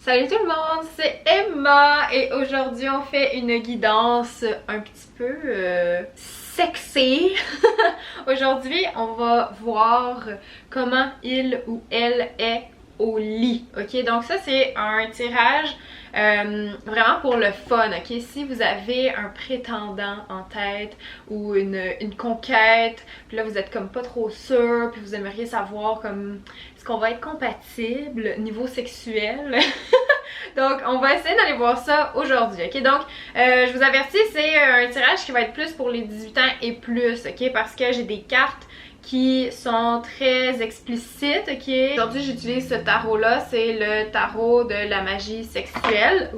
Salut tout le monde, c'est Emma et aujourd'hui on fait une guidance un petit peu sexy. Aujourd'hui on va voir comment il ou elle est au lit, ok? Donc ça c'est un tirage vraiment pour le fun, ok? Si vous avez un prétendant en tête ou une conquête, puis là vous êtes comme pas trop sûr, puis vous aimeriez savoir comme est-ce qu'on va être compatible niveau sexuel. Donc on va essayer d'aller voir ça aujourd'hui, ok? Donc je vous avertis, c'est un tirage qui va être plus pour les 18 ans et plus, ok? Parce que j'ai des cartes qui sont très explicites, ok? Aujourd'hui, j'utilise ce tarot-là, c'est le tarot de la magie sexuelle.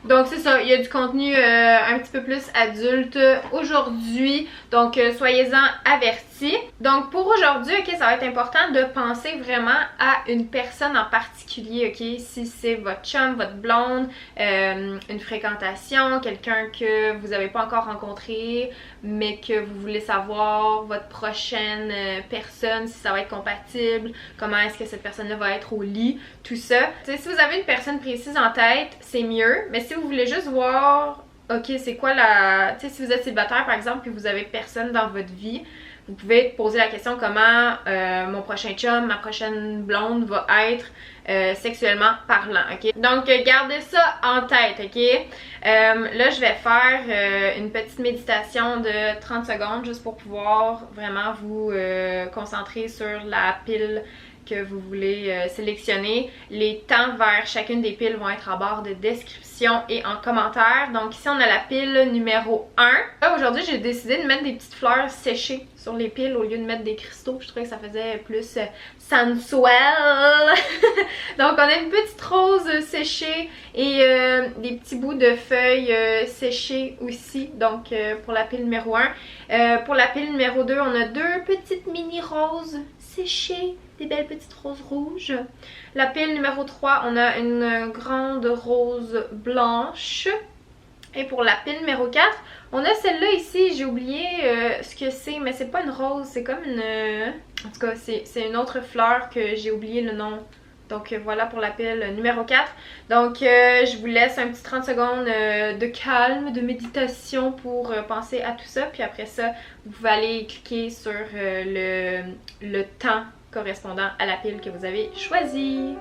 Donc c'est ça, il y a du contenu un petit peu plus adulte aujourd'hui, donc soyez-en avertis. Donc pour aujourd'hui, ok, ça va être important de penser vraiment à une personne en particulier, ok? Si c'est votre chum, votre blonde, une fréquentation, quelqu'un que vous n'avez pas encore rencontré, mais que vous voulez savoir votre prochaine personne, si ça va être compatible, comment est-ce que cette personne-là va être au lit, tout ça. T'sais, si vous avez une personne précise en tête, c'est mieux, mais si vous voulez juste voir, ok, c'est quoi la... Tu sais, si vous êtes célibataire par exemple, puis vous avez personne dans votre vie, vous pouvez poser la question comment mon prochain chum, ma prochaine blonde va être sexuellement parlant, ok? Donc gardez ça en tête, ok? Là je vais faire une petite méditation de 30 secondes juste pour pouvoir vraiment vous concentrer sur la pile que vous voulez sélectionner. Les temps vers chacune des piles vont être en barre de description et en commentaire. Donc ici on a la pile numéro 1. Là aujourd'hui j'ai décidé de mettre des petites fleurs séchées sur les piles au lieu de mettre des cristaux. Je trouvais que ça faisait plus sensuel. Donc on a une petite rose séchée et des petits bouts de feuilles séchées aussi. Donc pour la pile numéro 1. Pour la pile numéro 2, on a deux petites mini roses séchées. Des belles petites roses rouges. La pile numéro 3, on a une grande rose blanche. Et pour la pile numéro 4, on a celle-là ici. J'ai oublié ce que c'est, mais c'est pas une rose, c'est comme une... En tout cas, c'est une autre fleur que j'ai oublié le nom. Donc voilà pour la pile numéro 4. Donc je vous laisse un petit 30 secondes de calme, de méditation pour penser à tout ça. Puis après ça, vous pouvez aller cliquer sur le temps correspondant à la pile que vous avez choisie.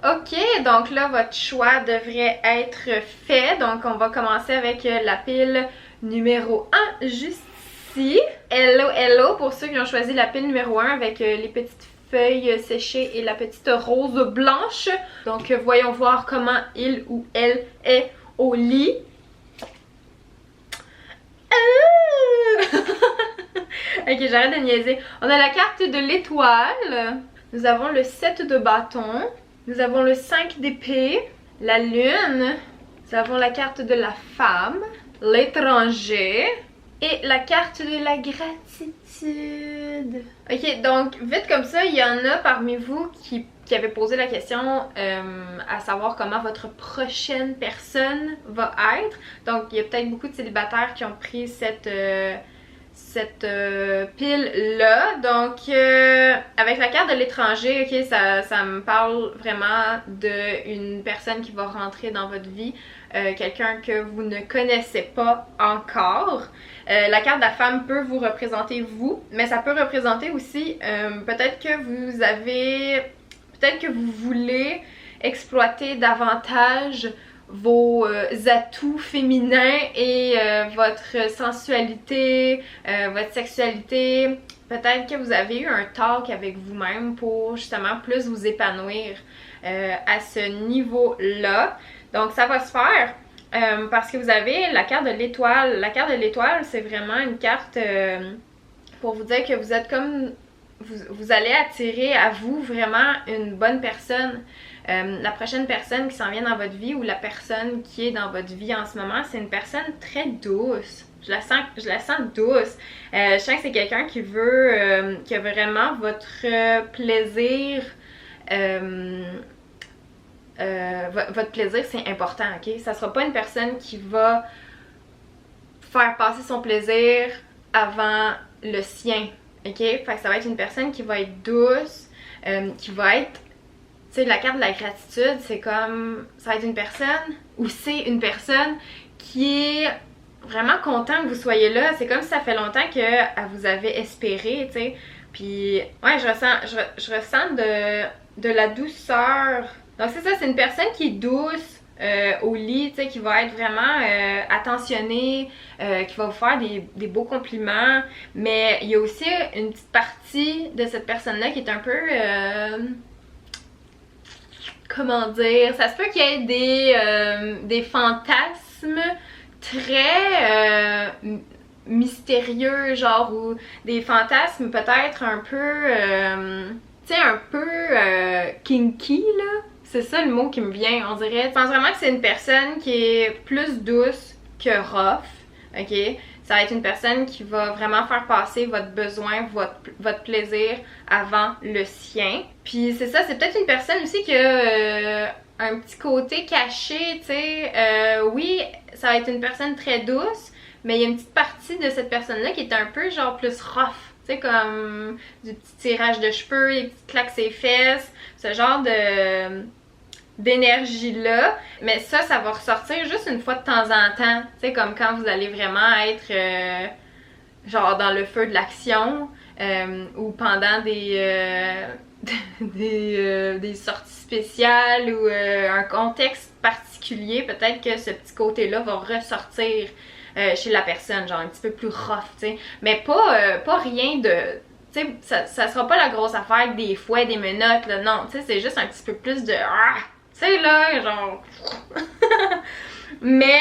Ok, donc là votre choix devrait être fait. Donc on va commencer avec la pile numéro 1 juste ici. Hello hello pour ceux qui ont choisi la pile numéro 1 avec les petites feuilles séchées et la petite rose blanche. Donc voyons voir comment il ou elle est au lit. Ok, j'arrête de niaiser. On a la carte de l'étoile. Nous avons le 7 de bâton. Nous avons le 5 d'épée, la lune, nous avons la carte de la femme, l'étranger et la carte de la gratitude. Ok, donc vite comme ça, il y en a parmi vous qui avaient posé la question à savoir comment votre prochaine personne va être. Donc il y a peut-être beaucoup de célibataires qui ont pris cette pile là. Donc avec la carte de l'étranger, ok, ça me parle vraiment d'une personne qui va rentrer dans votre vie, quelqu'un que vous ne connaissez pas encore. La carte de la femme peut vous représenter vous, mais ça peut représenter aussi peut-être que vous voulez exploiter davantage vos atouts féminins et votre sensualité, votre sexualité. Peut-être que vous avez eu un talk avec vous-même pour justement plus vous épanouir à ce niveau-là. Donc ça va se faire parce que vous avez la carte de l'étoile. La carte de l'étoile, c'est vraiment une carte pour vous dire que vous êtes comme... Vous allez attirer à vous vraiment une bonne personne. La prochaine personne qui s'en vient dans votre vie ou la personne qui est dans votre vie en ce moment, c'est une personne très douce. Je la sens douce. Je sens que c'est quelqu'un qui a vraiment votre plaisir. Votre plaisir, c'est important, ok? Ça sera pas une personne qui va faire passer son plaisir avant le sien, ok? Fait que ça va être une personne qui va être douce, qui va être... Tu sais, la carte de la gratitude, c'est comme... Ça va être une personne, ou c'est une personne qui est vraiment content que vous soyez là. C'est comme si ça fait longtemps qu'elle vous avait espéré, tu sais. Puis, ouais, je ressens de la douceur. Donc c'est ça, c'est une personne qui est douce au lit, tu sais, qui va être vraiment attentionnée, qui va vous faire des beaux compliments. Mais il y a aussi une petite partie de cette personne-là qui est un peu... comment dire? Ça se peut qu'il y ait des fantasmes très mystérieux, genre, ou des fantasmes peut-être un peu... tu sais, un peu kinky, là. C'est ça le mot qui me vient, on dirait. Je pense vraiment que c'est une personne qui est plus douce que rough, ok? Ça va être une personne qui va vraiment faire passer votre besoin, votre plaisir avant le sien. Puis c'est ça, c'est peut-être une personne aussi qui a un petit côté caché, tu sais. Oui, ça va être une personne très douce, mais il y a une petite partie de cette personne-là qui est un peu genre plus rough. Tu sais, comme du petit tirage de cheveux, des petites claques ses fesses, ce genre d'énergie-là. Mais ça va ressortir juste une fois de temps en temps. Tu sais, comme quand vous allez vraiment être genre dans le feu de l'action ou pendant des sorties spéciales ou un contexte particulier. Peut-être que ce petit côté-là va ressortir chez la personne, genre un petit peu plus rough, tu sais. Mais pas rien de... Tu sais, ça sera pas la grosse affaire des fouets, des menottes, là, non. Tu sais, c'est juste un petit peu plus de... tu sais, là, genre... Mais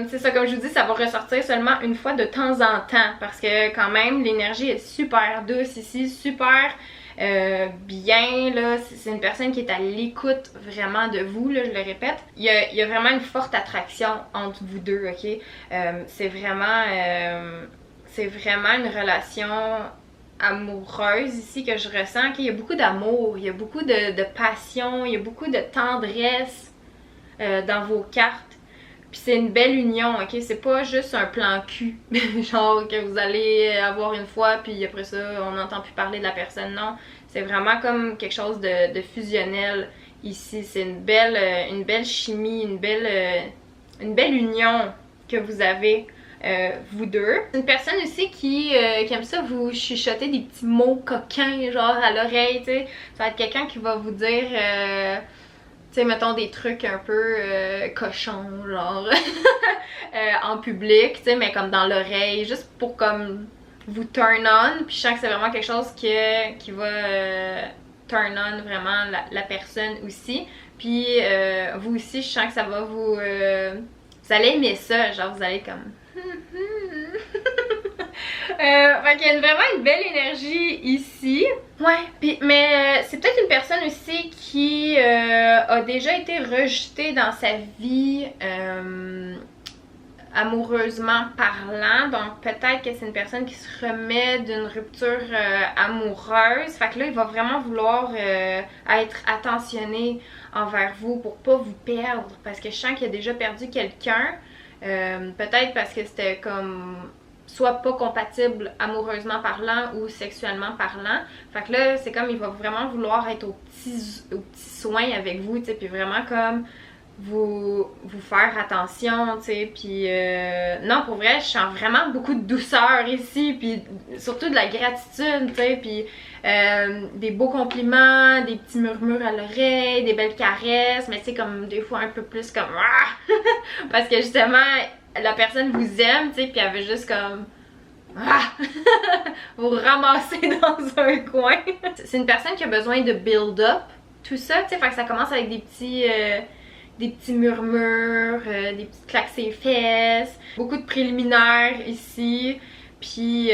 c'est ça, comme je vous dis, ça va ressortir seulement une fois de temps en temps. Parce que quand même, l'énergie est super douce ici, super... bien, là, c'est une personne qui est à l'écoute vraiment de vous, là, je le répète. Il y a vraiment une forte attraction entre vous deux, ok? C'est vraiment une relation amoureuse ici que je ressens, qu'il y a beaucoup d'amour, il y a beaucoup de passion, il y a beaucoup de tendresse dans vos cartes. Puis c'est une belle union, ok? C'est pas juste un plan cul, genre que vous allez avoir une fois, puis après ça, on n'entend plus parler de la personne, non. C'est vraiment comme quelque chose de fusionnel ici. C'est une belle chimie, une belle union que vous avez, vous deux. Une personne aussi qui aime ça vous chuchoter des petits mots coquins, genre à l'oreille, tu sais. Ça va être quelqu'un qui va vous dire... tu sais, mettons des trucs un peu cochons, genre, en public, tu sais, mais comme dans l'oreille, juste pour comme vous turn on. Puis je sens que c'est vraiment quelque chose qui va turn on vraiment la personne aussi. Puis vous aussi, je sens que ça va vous... vous allez aimer ça, genre vous allez comme... fait qu'il y a vraiment une belle énergie ici. Ouais, mais c'est peut-être une personne aussi qui a déjà été rejetée dans sa vie amoureusement parlant. Donc peut-être que c'est une personne qui se remet d'une rupture amoureuse. Fait que là, il va vraiment vouloir être attentionné envers vous pour pas vous perdre. Parce que je sens qu'il a déjà perdu quelqu'un. Peut-être parce que c'était comme... soit pas compatible amoureusement parlant ou sexuellement parlant. Fait que là, c'est comme il va vraiment vouloir être aux petits soins avec vous, tu sais, puis vraiment comme vous faire attention, tu sais, puis non, pour vrai, je sens vraiment beaucoup de douceur ici, puis surtout de la gratitude, tu sais, puis des beaux compliments, des petits murmures à l'oreille, des belles caresses, mais tu sais, comme des fois un peu plus comme parce que justement, la personne vous aime, tu sais, puis elle veut juste comme vous ramasser dans un coin. C'est une personne qui a besoin de build up tout ça, tu sais, fait que ça commence avec des petits murmures, des petites claques ses fesses, beaucoup de préliminaires ici. Puis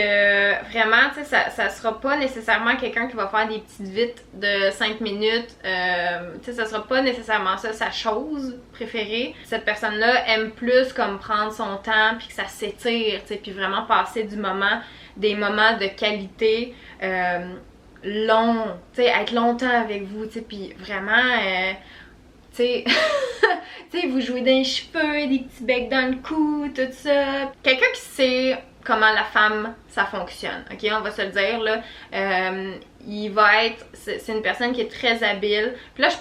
vraiment, tu sais, ça sera pas nécessairement quelqu'un qui va faire des petites vites de 5 minutes. Tu sais, ça sera pas nécessairement ça sa chose préférée. Cette personne-là aime plus comme prendre son temps puis que ça s'étire, tu sais, puis vraiment passer des moments de qualité long, tu sais, être longtemps avec vous, tu sais, puis vraiment... tu sais, vous jouez dans les cheveux, des petits becs dans le cou, tout ça. Quelqu'un qui sait comment la femme, ça fonctionne, ok? On va se le dire, là. Il va être... C'est une personne qui est très habile. Puis là, je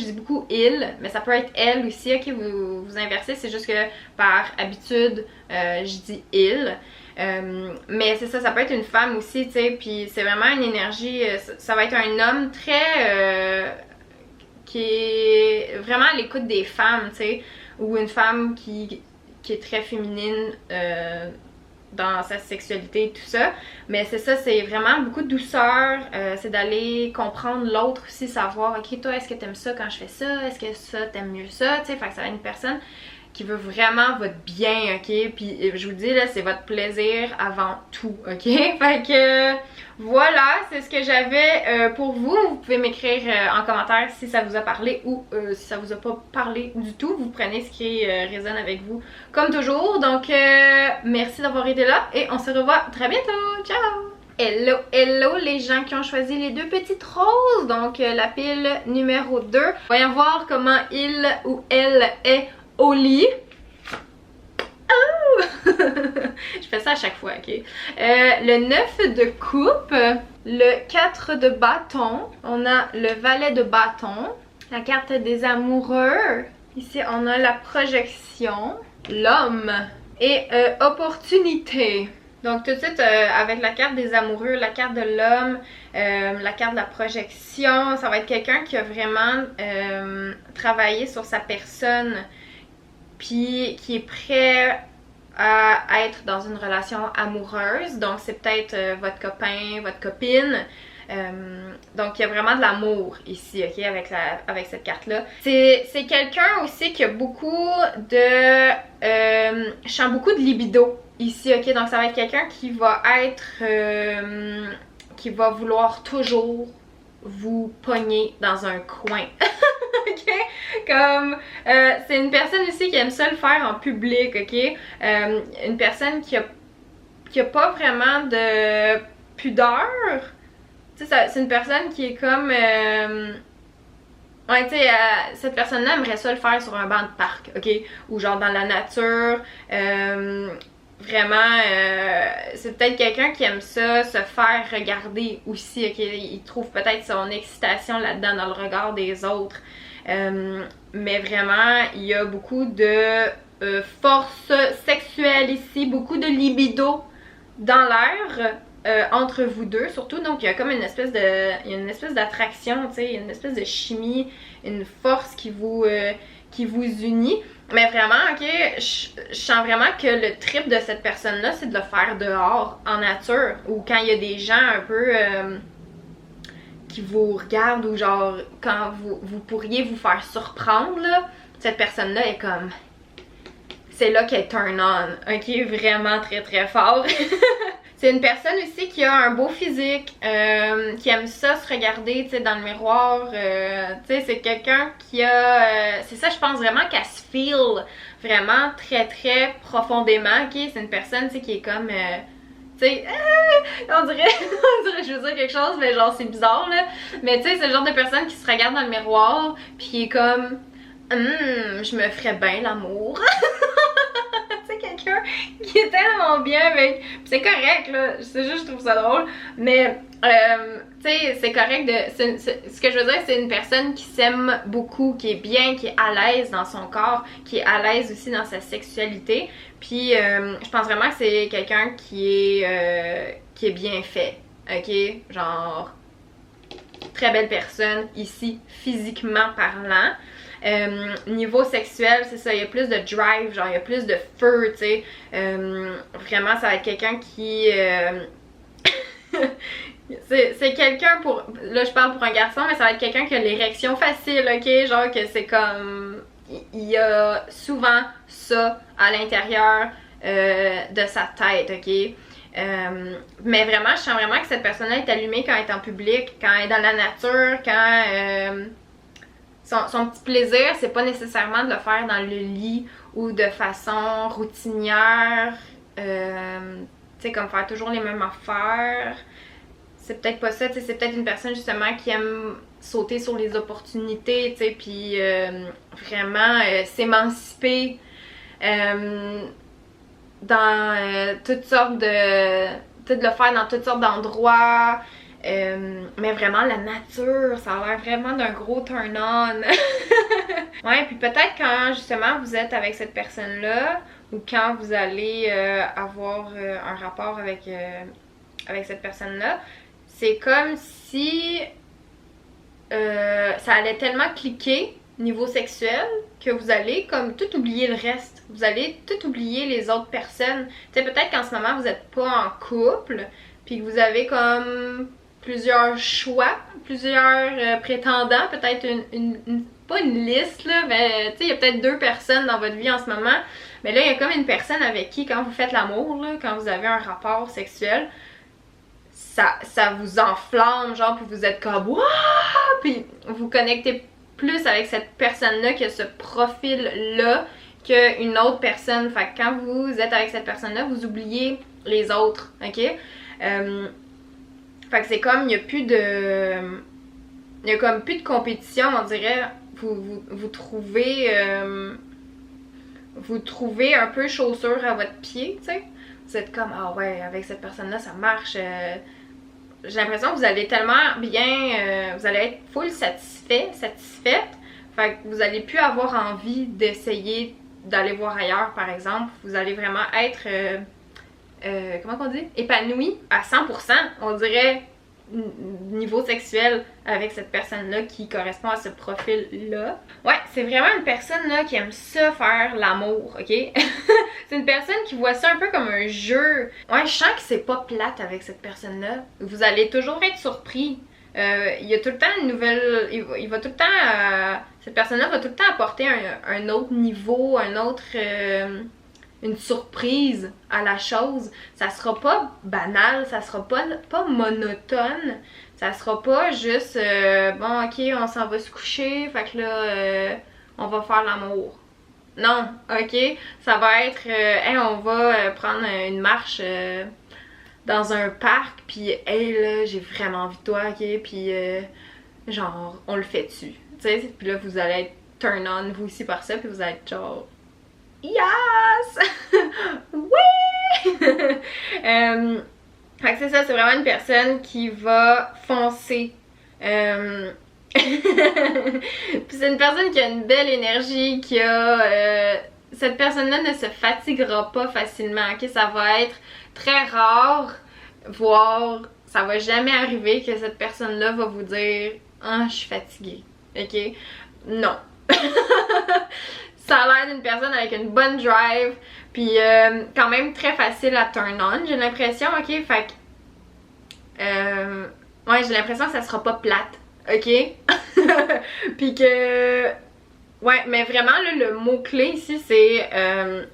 dis beaucoup il, mais ça peut être elle aussi, ok? Vous inversez, c'est juste que par habitude, je dis il. Mais c'est ça, ça peut être une femme aussi, tu sais, puis c'est vraiment une énergie... ça va être un homme très... qui est vraiment à l'écoute des femmes, tu sais, ou une femme qui est très féminine dans sa sexualité et tout ça. Mais c'est ça, c'est vraiment beaucoup de douceur, c'est d'aller comprendre l'autre aussi, savoir, ok, toi, est-ce que t'aimes ça quand je fais ça? Est-ce que ça, t'aimes mieux ça? Tu sais, fait que ça va être une personne qui veut vraiment votre bien, ok? Puis je vous dis, là, c'est votre plaisir avant tout, ok? Fait que voilà, c'est ce que j'avais pour vous. Vous pouvez m'écrire en commentaire si ça vous a parlé ou si ça vous a pas parlé du tout. Vous prenez ce qui résonne avec vous, comme toujours. Donc, merci d'avoir été là et on se revoit très bientôt. Ciao! Hello, hello les gens qui ont choisi les deux petites roses. Donc, la pile numéro 2. Voyons voir comment il ou elle est au lit. Oh! Je fais ça à chaque fois, ok? Le 9 de coupe, le 4 de bâton, on a le valet de bâton, la carte des amoureux, ici on a la projection, l'homme et opportunité. Donc tout de suite avec la carte des amoureux, la carte de l'homme, la carte de la projection, ça va être quelqu'un qui a vraiment travaillé sur sa personne puis qui est prêt à être dans une relation amoureuse. Donc c'est peut-être votre copain, votre copine. Donc il y a vraiment de l'amour ici, ok, avec cette carte-là. C'est quelqu'un aussi qui a beaucoup de... je sens beaucoup de libido ici, ok. Donc ça va être quelqu'un qui va être... qui va vouloir toujours vous pogner dans un coin. Ok? Comme c'est une personne aussi qui aime ça le faire en public, ok? Une personne qui a pas vraiment de pudeur. Tu sais, c'est une personne qui est comme ouais, tu sais, cette personne-là aimerait ça le faire sur un banc de parc, ok? Ou genre dans la nature. Vraiment, c'est peut-être quelqu'un qui aime ça, se faire regarder aussi, ok? Il trouve peut-être son excitation là-dedans, dans le regard des autres. Mais vraiment, il y a beaucoup de force sexuelle ici, beaucoup de libido dans l'air entre vous deux surtout. Donc il y a comme une espèce d'attraction, tu sais, une espèce de chimie, une force qui vous unit. Mais vraiment, ok, je sens vraiment que le trip de cette personne-là, c'est de le faire dehors, en nature, ou quand il y a des gens un peu... qui vous regardent, ou genre quand vous pourriez vous faire surprendre, là, cette personne-là est comme... C'est là qu'elle turn on, ok? Vraiment très très fort. C'est une personne aussi qui a un beau physique, qui aime ça se regarder, tu sais, dans le miroir. Tu sais, c'est quelqu'un qui a... c'est ça, je pense vraiment qu'elle se feel vraiment très très profondément, ok? C'est une personne, tu sais, qui est comme... tu sais, on dirait, je veux dire quelque chose, mais genre c'est bizarre là. Mais tu sais, c'est le genre de personne qui se regarde dans le miroir, puis qui est comme, je me ferais bien l'amour. Tu sais, quelqu'un qui est tellement bien avec. Puis c'est correct là, c'est juste, je trouve ça drôle. Mais, tu sais, c'est correct de. Ce que je veux dire, c'est une personne qui s'aime beaucoup, qui est bien, qui est à l'aise dans son corps, qui est à l'aise aussi dans sa sexualité. Puis je pense vraiment que c'est quelqu'un qui est bien fait, ok? Genre, très belle personne ici, physiquement parlant. Niveau sexuel, c'est ça, il y a plus de drive, genre il y a plus de feu, tu sais. Vraiment, ça va être quelqu'un qui... c'est quelqu'un pour... Là, je parle pour un garçon, mais ça va être quelqu'un qui a l'érection facile, ok? Genre que c'est comme... Il y a souvent ça à l'intérieur de sa tête, ok? Mais vraiment, je sens vraiment que cette personne-là est allumée quand elle est en public, quand elle est dans la nature, quand son petit plaisir, c'est pas nécessairement de le faire dans le lit ou de façon routinière, tu sais, comme faire toujours les mêmes affaires. C'est peut-être pas ça, tu sais, c'est peut-être une personne justement qui aime sauter sur les opportunités, tu sais, puis vraiment s'émanciper dans toutes sortes de... tout le faire dans toutes sortes d'endroits. Mais vraiment la nature, ça a l'air vraiment d'un gros turn-on. Ouais, puis peut-être quand justement vous êtes avec cette personne-là ou quand vous allez avoir un rapport avec cette personne-là, c'est comme si ça allait tellement cliquer niveau sexuel que vous allez comme tout oublier le reste. Vous allez tout oublier les autres personnes. Tu sais, peut-être qu'en ce moment vous n'êtes pas en couple, puis que vous avez comme plusieurs choix, plusieurs prétendants, peut-être pas une liste là, mais tu sais, il y a peut-être 2 personnes dans votre vie en ce moment, mais là il y a comme une personne avec qui quand vous faites l'amour, là, quand vous avez un rapport sexuel, ça vous enflamme, genre, puis vous êtes comme wouah, puis vous connectez plus avec cette personne-là qui a ce profil-là qu'une autre personne. Fait que quand vous êtes avec cette personne-là, vous oubliez les autres, ok? Fait que c'est comme, il n'y a plus de... Il y a comme plus de compétition, on dirait. Vous trouvez un peu chaussure à votre pied, tu sais. Vous êtes comme, ah ouais, avec cette personne-là, ça marche. J'ai l'impression que vous allez tellement bien... vous allez être full satisfaite. Fait que vous allez plus avoir envie d'essayer d'aller voir ailleurs, par exemple. Vous allez vraiment être... comment on dit? Épanoui à 100%, on dirait, niveau sexuel avec cette personne-là qui correspond à ce profil-là. Ouais, c'est vraiment une personne là qui aime ça faire l'amour, ok? C'est une personne qui voit ça un peu comme un jeu. Ouais, je sens que c'est pas plate avec cette personne-là. Vous allez toujours être surpris. Il y a tout le temps une nouvelle... Il va tout le temps... cette personne-là va tout le temps apporter un autre niveau, une surprise à la chose. Ça sera pas banal, ça sera pas monotone, ça sera pas juste bon ok on s'en va se coucher, fait que là on va faire l'amour. Non, ok, ça va être hey, on va prendre une marche dans un parc, puis hey là j'ai vraiment envie de toi, ok, puis genre on le fait dessus, tu sais, puis là vous allez être turn on vous aussi par ça, puis vous allez être genre yes! Oui! Fait que c'est ça, c'est vraiment une personne qui va foncer. Puis c'est une personne qui a une belle énergie, qui a... cette personne-là ne se fatiguera pas facilement, ok? Ça va être très rare, voire ça va jamais arriver que cette personne-là va vous dire « Ah, je suis fatiguée. » Ok? Non. Ça a l'air d'une personne avec une bonne drive, puis quand même très facile à turn on, j'ai l'impression, ok? Fait que... ouais, j'ai l'impression que ça sera pas plate, ok? Puis que... Ouais, mais vraiment, là, le mot-clé ici, c'est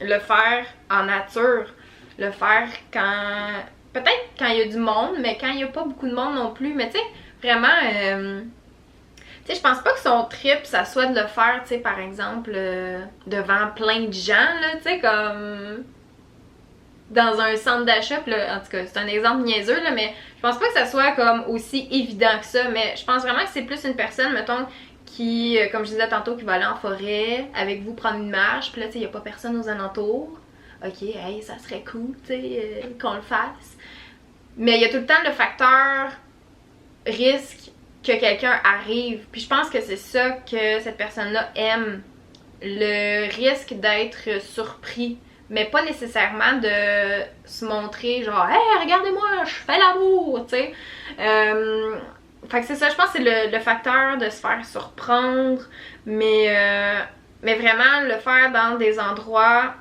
le faire en nature. Le faire quand... Peut-être quand il y a du monde, mais quand il n'y a pas beaucoup de monde non plus. Mais tu sais, vraiment... tu sais, je pense pas que son trip, ça soit de le faire, tu sais, par exemple, devant plein de gens, là, tu sais, comme... dans un centre d'achat, là, en tout cas, c'est un exemple niaiseux, là, mais je pense pas que ça soit comme aussi évident que ça, mais je pense vraiment que c'est plus une personne, mettons, qui, comme je disais tantôt, qui va aller en forêt avec vous prendre une marche, puis là, tu sais, il y a pas personne aux alentours. Ok, hey, ça serait cool, tu sais, qu'on le fasse. Mais il y a tout le temps le facteur risque que quelqu'un arrive. Puis je pense que c'est ça que cette personne-là aime. Le risque d'être surpris. Mais pas nécessairement de se montrer genre « Hey, regardez-moi, je fais l'amour! » tu sais. Fait que c'est ça, je pense que c'est le facteur de se faire surprendre. Mais vraiment le faire dans des endroits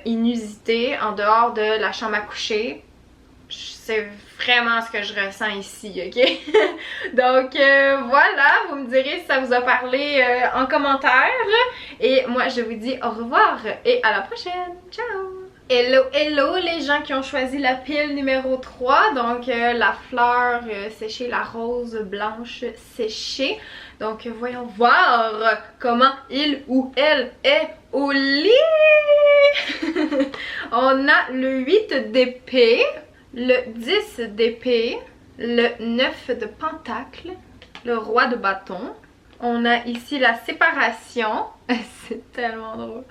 inusités, en dehors de la chambre à coucher. C'est vraiment ce que je ressens ici, ok? Donc voilà, vous me direz si ça vous a parlé en commentaire. Et moi, je vous dis au revoir et à la prochaine. Ciao! Hello, hello les gens qui ont choisi la pile numéro 3, donc la fleur séchée, la rose blanche séchée. Donc voyons voir comment il ou elle est au lit. On a le 8 d'épée, le 10 d'épée, le 9 de pentacle, le roi de bâton. On a ici la séparation, c'est tellement drôle,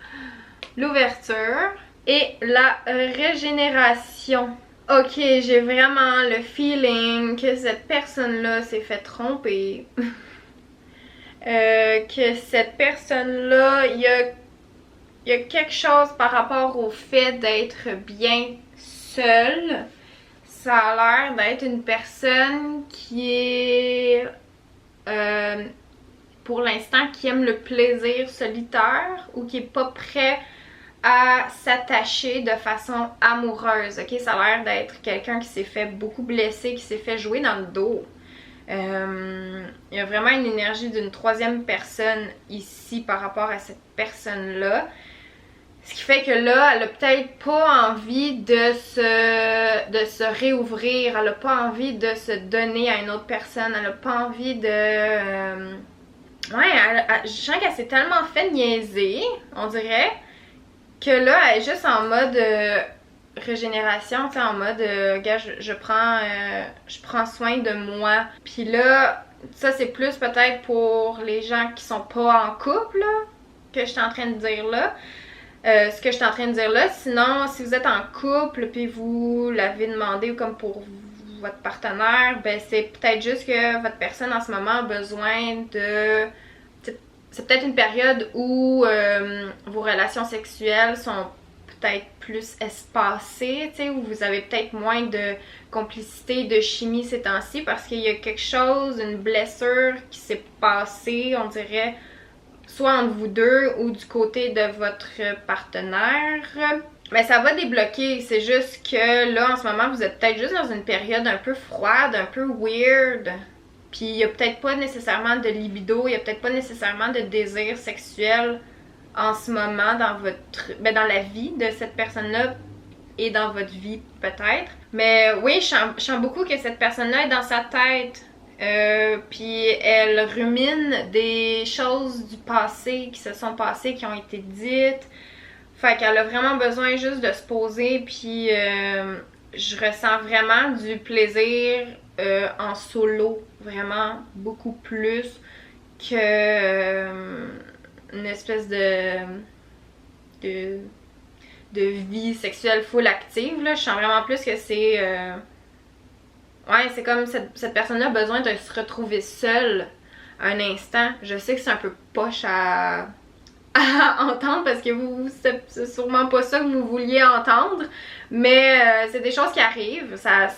l'ouverture. Et la régénération. Ok, j'ai vraiment le feeling que cette personne-là s'est fait tromper. Que cette personne-là, il y a quelque chose par rapport au fait d'être bien seule. Ça a l'air d'être une personne qui est, pour l'instant, qui aime le plaisir solitaire ou qui est pas prêt à s'attacher de façon amoureuse, ok? Ça a l'air d'être quelqu'un qui s'est fait beaucoup blesser, qui s'est fait jouer dans le dos. Il y a vraiment une énergie d'une troisième personne ici par rapport à cette personne-là. Ce qui fait que là, elle a peut-être pas envie de se réouvrir, elle a pas envie de se donner à une autre personne, elle a pas envie de... Ouais, je sens qu'elle s'est tellement fait niaiser, on dirait, que là, elle est juste en mode régénération, tu sais, en mode, gars, je prends soin de moi. Puis là, ça c'est plus peut-être pour les gens qui sont pas en couple, là, que je suis en train de dire là. Ce que je suis en train de dire là. Sinon, si vous êtes en couple, puis vous l'avez demandé comme pour votre partenaire, ben c'est peut-être juste que votre personne en ce moment a besoin de... C'est peut-être une période où vos relations sexuelles sont peut-être plus espacées, tu sais, où vous avez peut-être moins de complicité, de chimie ces temps-ci, parce qu'il y a quelque chose, une blessure qui s'est passée, on dirait, soit entre vous deux ou du côté de votre partenaire. Mais ça va débloquer, c'est juste que là, en ce moment, vous êtes peut-être juste dans une période un peu froide, un peu weird. Puis il n'y a peut-être pas nécessairement de libido, il n'y a peut-être pas nécessairement de désir sexuel en ce moment dans la vie de cette personne-là et dans votre vie peut-être. Mais oui, je sens beaucoup que cette personne-là est dans sa tête. Puis elle rumine des choses du passé qui se sont passées, qui ont été dites. Fait qu'elle a vraiment besoin juste de se poser, puis je ressens vraiment du plaisir en solo, vraiment beaucoup plus que une espèce de vie sexuelle full active, là. Je sens vraiment plus que c'est ouais, c'est comme cette personne-là a besoin de se retrouver seule un instant. Je sais que c'est un peu poche à entendre parce que c'est sûrement pas ça que vous vouliez entendre, mais c'est des choses qui arrivent. Ça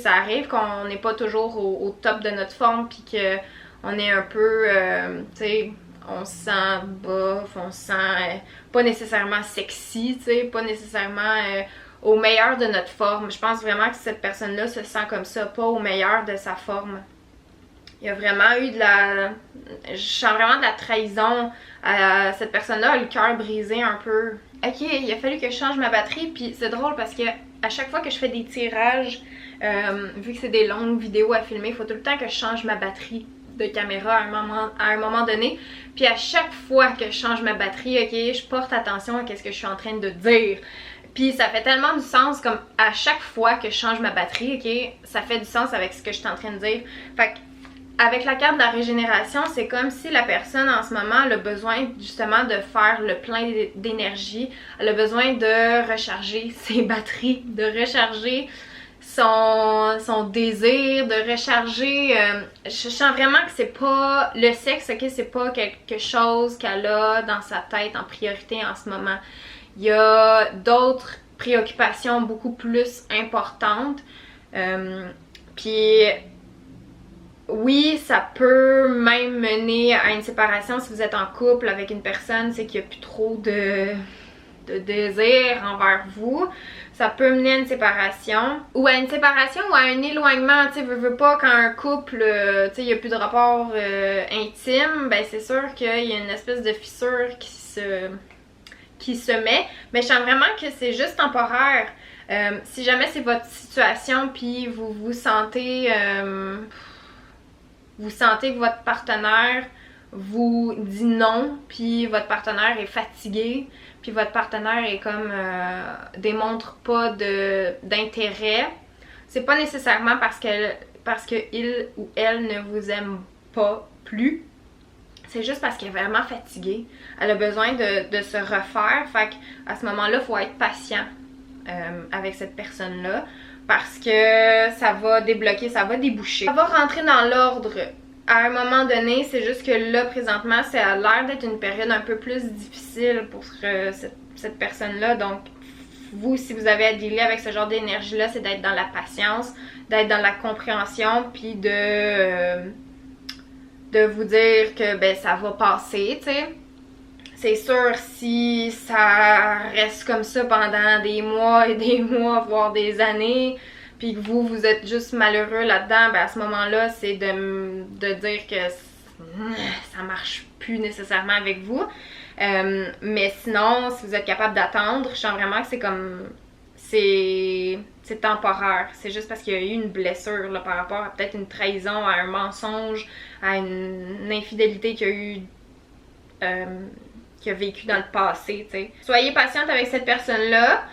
arrive qu'on n'est pas toujours au top de notre forme, puis qu'on est un peu, tu sais, on se sent bof, on se sent pas nécessairement sexy, tu sais, pas nécessairement au meilleur de notre forme. Je pense vraiment que cette personne-là se sent comme ça, pas au meilleur de sa forme. Il y a vraiment eu je sens vraiment de la trahison. Cette personne-là a le cœur brisé un peu. Ok, il a fallu que je change ma batterie, puis c'est drôle parce que à chaque fois que je fais des tirages, vu que c'est des longues vidéos à filmer, il faut tout le temps que je change ma batterie de caméra à un moment donné. Puis à chaque fois que je change ma batterie, ok, je porte attention à ce que je suis en train de dire. Puis ça fait tellement du sens, comme à chaque fois que je change ma batterie, ok, ça fait du sens avec ce que je suis en train de dire. Fait que avec la carte de la régénération, c'est comme si la personne en ce moment elle a besoin justement de faire le plein d'énergie. Elle a besoin de recharger ses batteries, de recharger son désir, de recharger... je sens vraiment que c'est pas... Le sexe, ok, c'est pas quelque chose qu'elle a dans sa tête en priorité en ce moment. Il y a d'autres préoccupations beaucoup plus importantes. Puis... Oui, ça peut même mener à une séparation si vous êtes en couple avec une personne, c'est qu'il n'y a plus trop de désir envers vous. Ça peut mener à une séparation. Ou à une séparation ou à un éloignement. Tu sais, veux pas quand un couple, tu sais, il n'y a plus de rapport intime, ben c'est sûr qu'il y a une espèce de fissure qui se met, mais je sens vraiment que c'est juste temporaire. Si jamais c'est votre situation puis vous sentez que votre partenaire vous dit non, puis votre partenaire est fatigué, puis votre partenaire est comme démontre pas d'intérêt, c'est pas nécessairement parce que il ou elle ne vous aime pas plus. C'est juste parce qu'elle est vraiment fatiguée. Elle a besoin de se refaire. Fait qu'à ce moment-là, il faut être patient avec cette personne-là. Parce que ça va débloquer, ça va déboucher. Ça va rentrer dans l'ordre à un moment donné. C'est juste que là, présentement, ça a l'air d'être une période un peu plus difficile pour cette personne-là. Donc, vous, si vous avez à dealer avec ce genre d'énergie-là, c'est d'être dans la patience, d'être dans la compréhension, puis de vous dire que ben ça va passer, tu sais. C'est sûr, si ça reste comme ça pendant des mois et des mois, voire des années, puis que vous êtes juste malheureux là-dedans, ben à ce moment-là, c'est de dire que ça marche plus nécessairement avec vous. Mais sinon, si vous êtes capable d'attendre, je sens vraiment que c'est comme... C'est temporaire. C'est juste parce qu'il y a eu une blessure là, par rapport à peut-être une trahison, à un mensonge, à une infidélité qu'il y a eu... qui a vécu dans le passé, tu sais. Soyez patiente avec cette personne-là.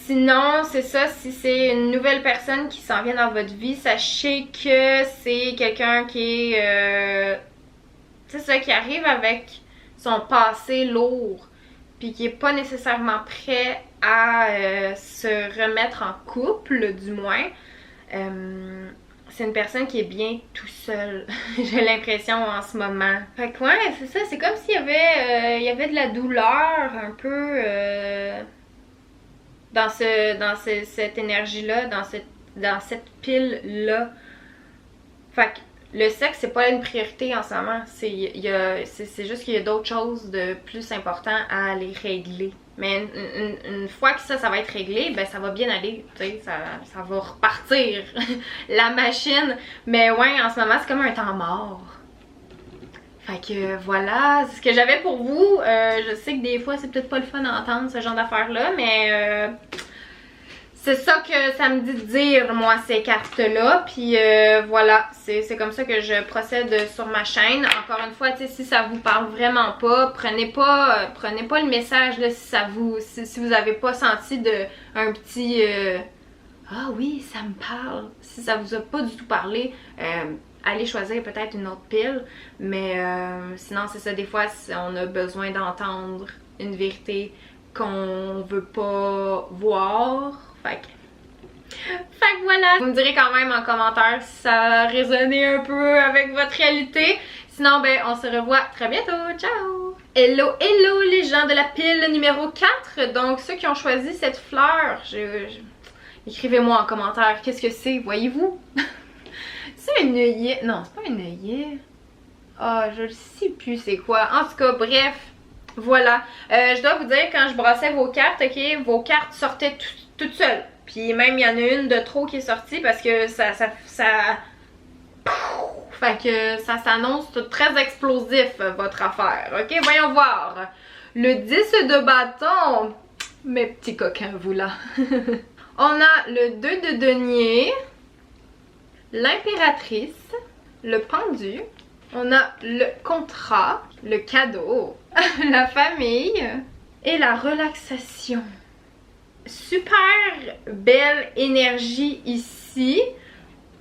Sinon, c'est ça, si c'est une nouvelle personne qui s'en vient dans votre vie, sachez que c'est quelqu'un qui est... c'est ça, qui arrive avec son passé lourd, puis qui est pas nécessairement prêt à se remettre en couple, du moins. C'est une personne qui est bien tout seul, j'ai l'impression en ce moment. Fait que ouais, c'est ça, c'est comme s'il y avait de la douleur un peu dans cette énergie-là, dans cette pile-là. Fait que le sexe, c'est pas une priorité en ce moment. C'est juste qu'il y a d'autres choses de plus important à aller régler. Mais une fois que ça va être réglé, ben ça va bien aller, tu sais, ça va repartir, la machine. Mais ouais, en ce moment, c'est comme un temps mort. Fait que voilà, c'est ce que j'avais pour vous. Je sais que des fois, c'est peut-être pas le fun d'entendre ce genre d'affaires-là, mais... c'est ça que ça me dit de dire, moi, ces cartes-là. Puis voilà, c'est comme ça que je procède sur ma chaîne. Encore une fois, tu sais, si ça vous parle vraiment pas, prenez pas le message là, si vous avez pas senti un petit ah oui, ça me parle. Si ça vous a pas du tout parlé, allez choisir peut-être une autre pile. Mais sinon, c'est ça, des fois, on a besoin d'entendre une vérité qu'on veut pas voir. Fait que voilà. Vous me direz quand même en commentaire si ça a résonné un peu avec votre réalité. Sinon, ben, on se revoit très bientôt. Ciao! Hello, hello les gens de la pile numéro 4. Donc, ceux qui ont choisi cette fleur, écrivez-moi en commentaire qu'est-ce que c'est, voyez-vous? C'est une œillet. Non, c'est pas une œillet. Ah, je ne sais plus c'est quoi. En tout cas, bref. Voilà. Je dois vous dire, quand je brassais vos cartes, ok, vos cartes sortaient toutes seules. Puis même, il y en a une de trop qui est sortie parce que ça fait que ça s'annonce très explosif, votre affaire. Ok, voyons voir. Le 10 de bâton. Mes petits coquins, vous là. On a le 2 de denier. L'impératrice. Le pendu. On a le contrat. Le cadeau. La famille. Et la relaxation. Super belle énergie ici.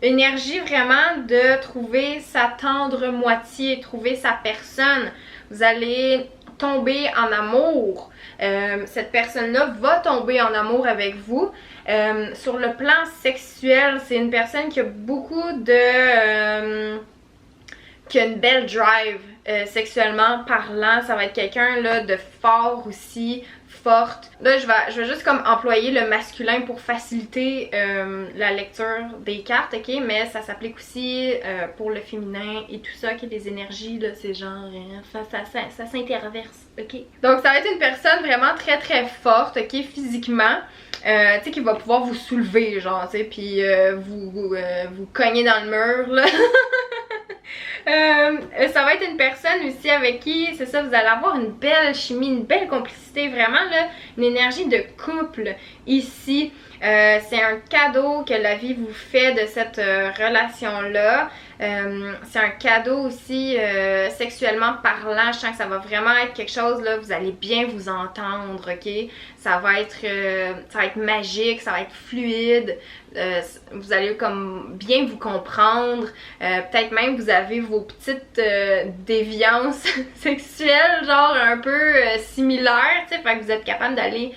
Énergie vraiment de trouver sa tendre moitié, trouver sa personne. Vous allez tomber en amour. Cette personne-là va tomber en amour avec vous. Sur le plan sexuel, c'est une personne qui a beaucoup de... qui a une belle drive sexuellement parlant. Ça va être quelqu'un là de fort aussi, forte. Là, je vais juste comme employer le masculin pour faciliter la lecture des cartes, ok? Mais ça s'applique aussi pour le féminin et tout ça, qui est des énergies, là, c'est genre, ça s'interverse, ok? Donc, ça va être une personne vraiment très très forte, ok, physiquement. Tu sais, qui va pouvoir vous soulever, genre, tu sais, puis vous cogner dans le mur, là. Ça va être une personne aussi avec qui, c'est ça, vous allez avoir une belle chimie, une belle complicité, vraiment là, une énergie de couple ici. C'est un cadeau que la vie vous fait de cette relation-là. C'est un cadeau aussi sexuellement parlant. Je sens que ça va vraiment être quelque chose, là, vous allez bien vous entendre, ok? Ça va être magique, ça va être fluide. Vous allez comme bien vous comprendre. Peut-être même vous avez vos petites déviances sexuelles, genre un peu similaires, tu sais, fait que vous êtes capable d'aller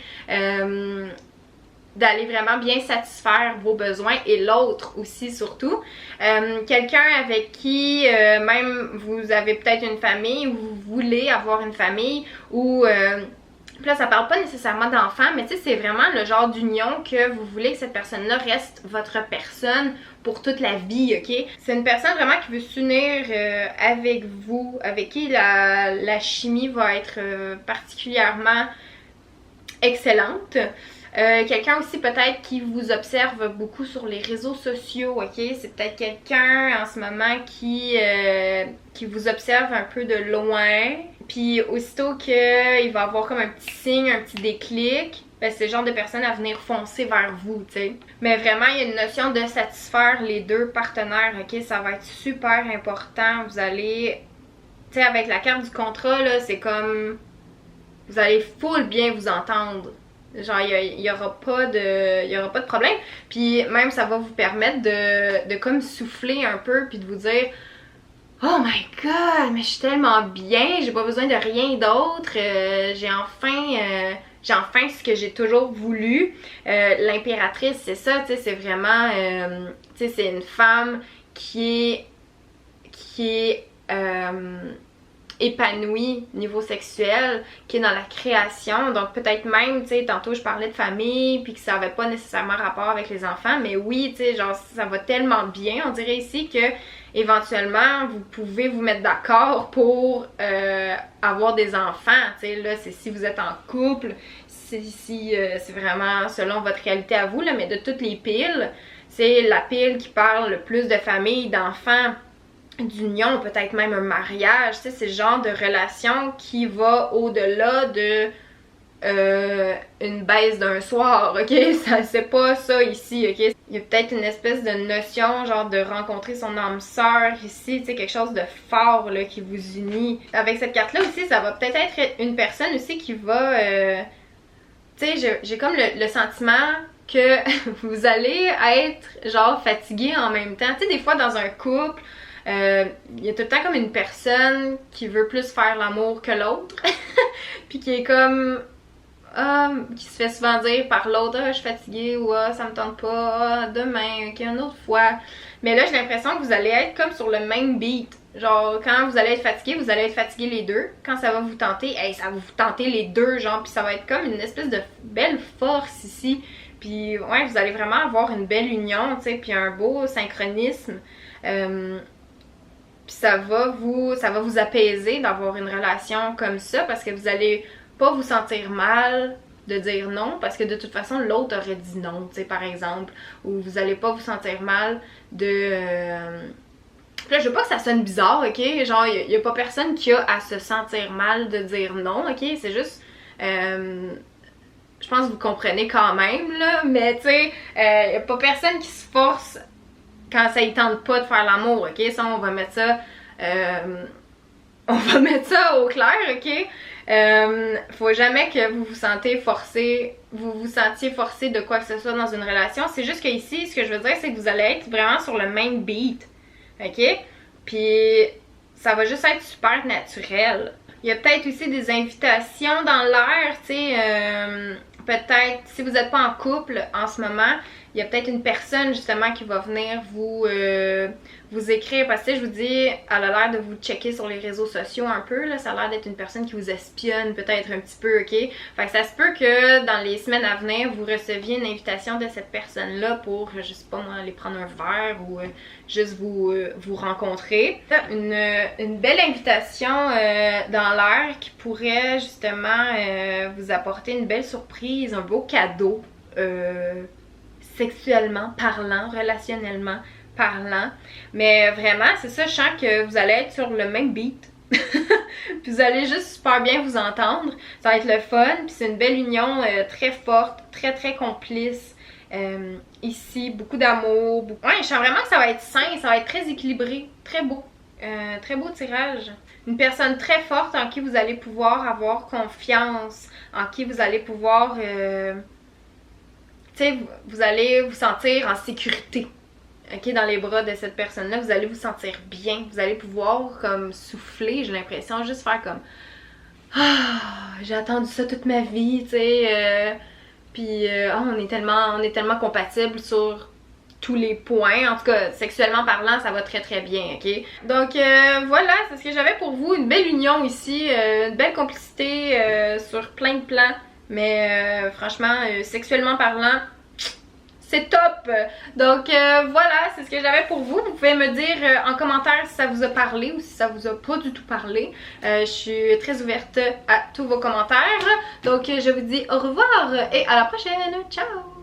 vraiment bien satisfaire vos besoins et l'autre aussi surtout. Quelqu'un avec qui même vous avez peut-être une famille ou vous voulez avoir une famille ou puis là ça parle pas nécessairement d'enfants mais tu sais c'est vraiment le genre d'union que vous voulez que cette personne-là reste votre personne pour toute la vie, ok? C'est une personne vraiment qui veut s'unir avec vous, avec qui la chimie va être particulièrement excellente. Quelqu'un aussi peut-être qui vous observe beaucoup sur les réseaux sociaux, ok? C'est peut-être quelqu'un en ce moment qui vous observe un peu de loin. Puis aussitôt qu'il va avoir comme un petit signe, un petit déclic, ben c'est le genre de personne à venir foncer vers vous, tu sais. Mais vraiment, il y a une notion de satisfaire les deux partenaires, ok? Ça va être super important. Vous allez, tu sais, avec la carte du contrat, là, c'est comme... Vous allez full bien vous entendre. Genre, il y aura pas de problème. Puis même, ça va vous permettre de comme souffler un peu puis de vous dire oh my god, mais je suis tellement bien, j'ai pas besoin de rien d'autre. J'ai enfin ce que j'ai toujours voulu. L'impératrice, c'est ça, tu sais, c'est vraiment... tu sais, c'est une femme qui est épanouie niveau sexuel, qui est dans la création, donc peut-être même, tu sais, tantôt je parlais de famille, puis que ça avait pas nécessairement rapport avec les enfants, mais oui, tu sais, genre ça va tellement bien, on dirait ici que éventuellement vous pouvez vous mettre d'accord pour avoir des enfants, tu sais, là c'est si vous êtes en couple, c'est vraiment selon votre réalité à vous, là, mais de toutes les piles, c'est la pile qui parle le plus de famille, d'enfants, d'union, peut-être même un mariage, tu sais, c'est le genre de relation qui va au-delà de une baisse d'un soir, ok? C'est pas ça ici, ok? Il y a peut-être une espèce de notion, genre de rencontrer son âme sœur ici, tu sais, quelque chose de fort, là, qui vous unit. Avec cette carte-là aussi, ça va peut-être être une personne aussi qui va... tu sais, j'ai comme le sentiment que vous allez être, genre, fatigué en même temps. Tu sais, des fois, dans un couple... il y a tout le temps comme une personne qui veut plus faire l'amour que l'autre puis qui est comme qui se fait souvent dire par l'autre je suis fatiguée ou ça me tente pas, demain, ok, une autre fois. Mais là j'ai l'impression que vous allez être comme sur le même beat, genre quand vous allez être fatigué, vous allez être fatigué les deux, quand ça va vous tenter, hey, ça va vous tenter les deux, genre, puis ça va être comme une espèce de belle force ici, puis ouais, vous allez vraiment avoir une belle union, tu sais, puis un beau synchronisme. Puis ça va vous apaiser d'avoir une relation comme ça parce que vous allez pas vous sentir mal de dire non parce que de toute façon l'autre aurait dit non, tu sais, par exemple. Ou vous allez pas vous sentir mal de... Là, je veux pas que ça sonne bizarre, ok? Genre, y a pas personne qui a à se sentir mal de dire non, ok? C'est juste... je pense que vous comprenez quand même, là. Mais tu sais, y a pas personne qui se force... quand ça y tente pas de faire l'amour, ok? Ça, on va mettre ça... au clair, ok? Faut jamais que vous vous sentiez forcé de quoi que ce soit dans une relation. C'est juste que ici, ce que je veux dire, c'est que vous allez être vraiment sur le même beat, ok? Puis ça va juste être super naturel. Il y a peut-être aussi des invitations dans l'air, tu sais... peut-être, si vous n'êtes pas en couple en ce moment, il y a peut-être une personne justement qui va venir vous écrire. Parce que je vous dis, elle a l'air de vous checker sur les réseaux sociaux un peu. Là, ça a l'air d'être une personne qui vous espionne peut-être un petit peu, ok? Fait que ça se peut que dans les semaines à venir, vous receviez une invitation de cette personne-là pour, je sais pas moi, aller prendre un verre ou juste vous rencontrer. Une belle invitation dans l'air qui pourrait justement vous apporter une belle surprise, un beau cadeau. Sexuellement parlant, relationnellement parlant. Mais vraiment, c'est ça, je sens que vous allez être sur le même beat. Puis vous allez juste super bien vous entendre. Ça va être le fun. Puis c'est une belle union très forte, très complice. Ici, beaucoup d'amour. Ouais, je sens vraiment que ça va être sain, ça va être très équilibré, très beau. Très beau tirage. Une personne très forte en qui vous allez pouvoir avoir confiance, en qui vous allez pouvoir, tu sais, vous allez vous sentir en sécurité. Ok, dans les bras de cette personne-là, vous allez vous sentir bien. Vous allez pouvoir comme souffler, j'ai l'impression, juste faire comme ah, j'ai attendu ça toute ma vie, tu sais. Puis on est tellement compatibles sur tous les points. En tout cas, sexuellement parlant, ça va très bien, ok? Donc voilà, c'est ce que j'avais pour vous. Une belle union ici, une belle complicité sur plein de plans. Mais franchement, sexuellement parlant, c'est top! Donc voilà, c'est ce que j'avais pour vous. Vous pouvez me dire en commentaire si ça vous a parlé ou si ça vous a pas du tout parlé. Je suis très ouverte à tous vos commentaires. Donc je vous dis au revoir et à la prochaine. Ciao!